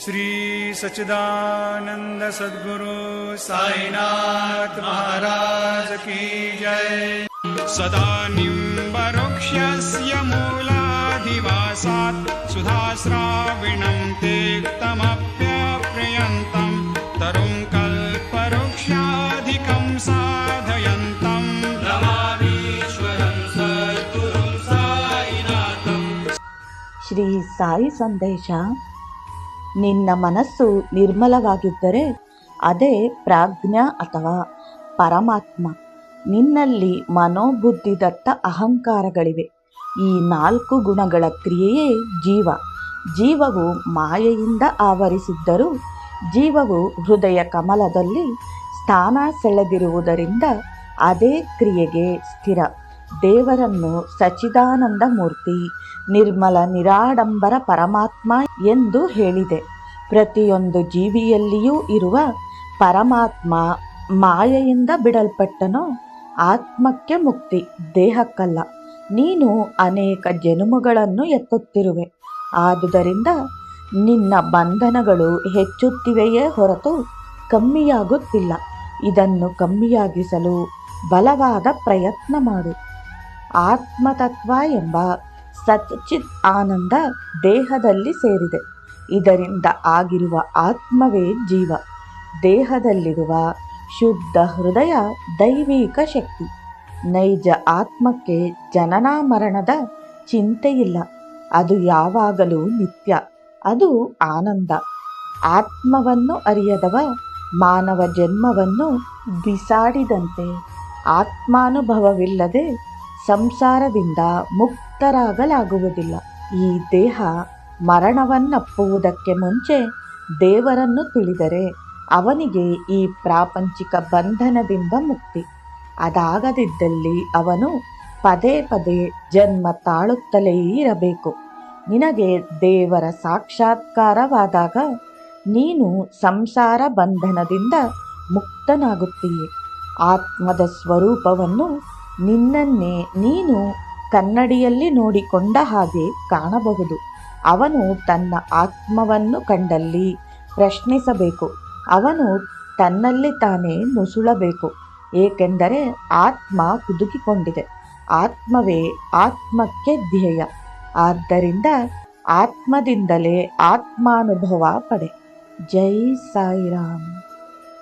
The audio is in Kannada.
श्री सच्चिदानंद सद्गुरु साईनाथ महाराज की जय। सदा निम्बवृक्षस्य मूलाधिवासात् सुधाश्राविणं तेक्तमप्यप्रियन्तं तरुं कल्पवृक्षाधिकं साधयन्तं नमामीश्वरं सद्गुरुं साईनाथं। ಶ್ರೀ ಸಾಯಿ ಸಂದೇಶ. ನಿನ್ನ ಮನಸ್ಸು ನಿರ್ಮಲವಾಗಿದ್ದರೆ ಅದೇ ಪ್ರಾಜ್ಞ ಅಥವಾ ಪರಮಾತ್ಮ. ನಿನ್ನಲ್ಲಿ ಮನೋಬುದ್ಧಿದತ್ತ ಅಹಂಕಾರಗಳಿವೆ. ಈ 4 ಗುಣಗಳ ಕ್ರಿಯೆಯೇ ಜೀವ. ಜೀವವು ಮಾಯೆಯಿಂದ ಆವರಿಸಿದ್ದರೂ ಜೀವವು ಹೃದಯ ಕಮಲದಲ್ಲಿ ಸ್ಥಾನ ಸೆಳೆದಿರುವುದರಿಂದ ಅದೇ ಕ್ರಿಯೆಗೆ ಸ್ಥಿರ. ದೇವರನ್ನು ಸಚ್ಚಿದಾನಂದ ಮೂರ್ತಿ, ನಿರ್ಮಲ ನಿರಾಡಂಬರ ಪರಮಾತ್ಮ ಎಂದು ಹೇಳಿದೆ. ಪ್ರತಿಯೊಂದು ಜೀವಿಯಲ್ಲಿಯೂ ಇರುವ ಪರಮಾತ್ಮ ಮಾಯೆಯಿಂದ ಬಿಡಲ್ಪಟ್ಟನೋ ಆತ್ಮಕ್ಕೆ ಮುಕ್ತಿ, ದೇಹಕ್ಕಲ್ಲ. ನೀನು ಅನೇಕ ಜನುಮಗಳನ್ನು ಎತ್ತುತ್ತಿರುವೆ. ಆದುದರಿಂದ ನಿನ್ನ ಬಂಧನಗಳು ಹೆಚ್ಚುತ್ತಿವೆಯೇ ಹೊರತು ಕಮ್ಮಿಯಾಗುತ್ತಿಲ್ಲ. ಇದನ್ನು ಕಮ್ಮಿಯಾಗಿಸಲು ಬಲವಾದ ಪ್ರಯತ್ನ ಮಾಡು. ಆತ್ಮತತ್ವ ಎಂಬ ಸಚ್ಚಿತ್ ಆನಂದ ದೇಹದಲ್ಲಿ ಸೇರಿದೆ. ಇದರಿಂದ ಆಗಿರುವ ಆತ್ಮವೇ ಜೀವ. ದೇಹದಲ್ಲಿರುವ ಶುದ್ಧ ಹೃದಯ ದೈವಿಕ ಶಕ್ತಿ. ನೈಜ ಆತ್ಮಕ್ಕೆ ಜನನ ಮರಣದ ಚಿಂತೆಯಿಲ್ಲ. ಅದು ಯಾವಾಗಲೂ ನಿತ್ಯ. ಅದು ಆನಂದ. ಆತ್ಮವನ್ನು ಅರಿಯದವ ಮಾನವ ಜನ್ಮವನ್ನು ಬಿಸಾಡಿದಂತೆ. ಆತ್ಮಾನುಭವವಿಲ್ಲದೆ ಸಂಸಾರದಿಂದ ಮುಕ್ತರಾಗಲಾಗುವುದಿಲ್ಲ. ಈ ದೇಹ ಮರಣವನ್ನಪ್ಪುವುದಕ್ಕೆ ಮುಂಚೆ ದೇವರನ್ನು ತಿಳಿದರೆ ಅವನಿಗೆ ಈ ಪ್ರಾಪಂಚಿಕ ಬಂಧನದಿಂದ ಮುಕ್ತಿ. ಅದಾಗದಿದ್ದಲ್ಲಿ ಅವನು ಪದೇ ಪದೇ ಜನ್ಮ ತಾಳುತ್ತಲೇ ಇರಬೇಕು. ನಿನಗೆ ದೇವರ ಸಾಕ್ಷಾತ್ಕಾರವಾದಾಗ ನೀನು ಸಂಸಾರ ಬಂಧನದಿಂದ ಮುಕ್ತನಾಗುತ್ತೀಯೆ. ಆತ್ಮದ ಸ್ವರೂಪವನ್ನು ನಿನ್ನನ್ನೇ ನೀನು ಕನ್ನಡಿಯಲ್ಲಿ ನೋಡಿಕೊಂಡ ಹಾಗೆ ಕಾಣಬಹುದು. ಅವನು ತನ್ನ ಆತ್ಮವನ್ನು ಕಂಡಲ್ಲಿ ಪ್ರಶ್ನಿಸಬೇಕು. ಅವನು ತನ್ನಲ್ಲಿ ತಾನೇ ನುಸುಳಬೇಕು. ಏಕೆಂದರೆ ಆತ್ಮ ಹುದುಗಿಕೊಂಡಿದೆ. ಆತ್ಮವೇ ಆತ್ಮಕ್ಕೆ ಧ್ಯೇಯ. ಆದ್ದರಿಂದ ಆತ್ಮದಿಂದಲೇ ಆತ್ಮಾನುಭವ ಪಡೆ. ಜೈ ಸಾಯಿರಾಮ್.